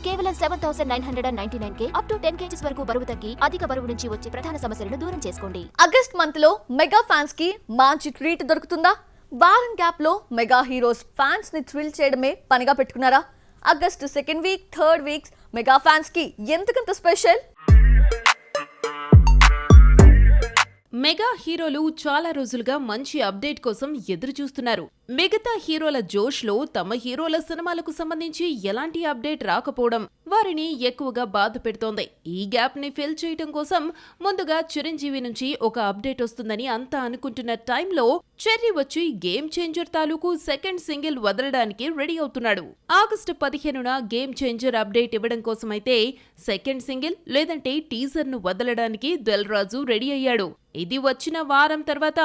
కేవలం 7,999K up to 10 kgs వరకు బరువు తగ్గి అధిక బరువు నుంచి వచ్చే ప్రధాన సమస్యలను దూరం చేసుకోండి. ఆగస్ట్ మంత్ లో మెగా ఫ్యాన్స్ కి మంచి ట్రీట్ దొరుకుతుందా? వారం గ్యాప్ లో మెగా హీరోస్ ఫ్యాన్స్ ని థ్రిల్ చేయడమే పనిగా పెట్టుకున్నారా? August second week, third weeks mega fans కి ఎంతకంత స్పెషల్? మెగా హీరోలు చాలా రోజులుగా మంచి అప్డేట్ కోసం ఎదురు చూస్తున్నారు. మిగతా హీరోల జోష్లో తమ హీరోల సినిమాలకు సంబంధించి ఎలాంటి అప్డేట్ రాకపోవడం వారిని ఎక్కువగా బాధ పెడుతోంది. ఈ గ్యాప్ ని ఫిల్ చేయడం కోసం ముందుగా చిరంజీవి నుంచి ఒక అప్డేట్ వస్తుందని అంతా అనుకుంటున్న టైంలో చెర్రీ వచ్చి గేమ్ చేంజర్ తాలూకు సెకండ్ సింగిల్ వదలడానికి రెడీ అవుతున్నాడు. ఆగస్టు 15న గేమ్ చేంజర్ అప్డేట్ ఇవ్వడం కోసమైతే సెకండ్ సింగిల్ లేదంటే టీజర్ ను వదలడానికి దిల్ రాజు రెడీ అయ్యాడు. ఇది వచ్చిన వారం తర్వాత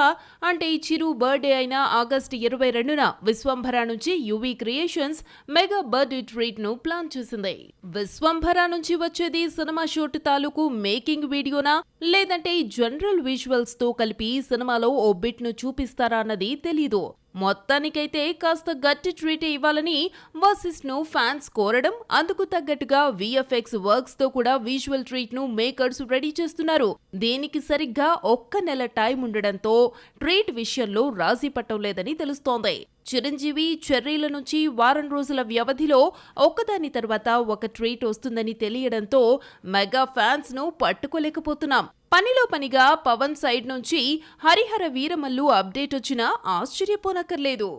అంటే చిరు బర్త్డే అయిన ఆగస్టు 22న విశ్వంభర నుంచి UV creations mega birthday treat ను ప్లాన్ చేసింది. విశ్వంభర నుంచి వచ్చేది సినిమా షూట్ తాలూకు మేకింగ్ వీడియోనా లేదంటే జనరల్ విజువల్స్ తో కలిపి సినిమాలో ఓ బిట్ ను చూపిస్తారా అన్నది తెలీదు. మొత్తానికైతే కాస్త గట్టి ట్రీట్ ఇవ్వాలని వసిస్ ను ఫ్యాన్స్ కోరడం, అందుకు తగ్గట్టుగా విఎఫ్ఎక్స్ వర్క్స్ తో కూడా విజువల్ ట్రీట్ ను మేకర్స్ రెడీ చేస్తున్నారు. దీనికి సరిగ్గా ఒక్క నెల టైం ఉండడంతో ట్రీట్ విషయంలో రాజీ పట్టం లేదని తెలుస్తోంది. చిరంజీవి, చెర్రీల నుంచి వారం రోజుల వ్యవధిలో ఒకదాని తర్వాత ఒక ట్రీట్ వస్తుందని తెలియడంతో మెగా ఫ్యాన్స్ ను పట్టుకోలేకపోతున్నాం. పనిలో పనిగా పవన్ సైడ్ నుంచి హరిహర వీరమల్లు అప్డేట్ వచ్చినా ఆశ్చర్యపోనక్కర్లేదు.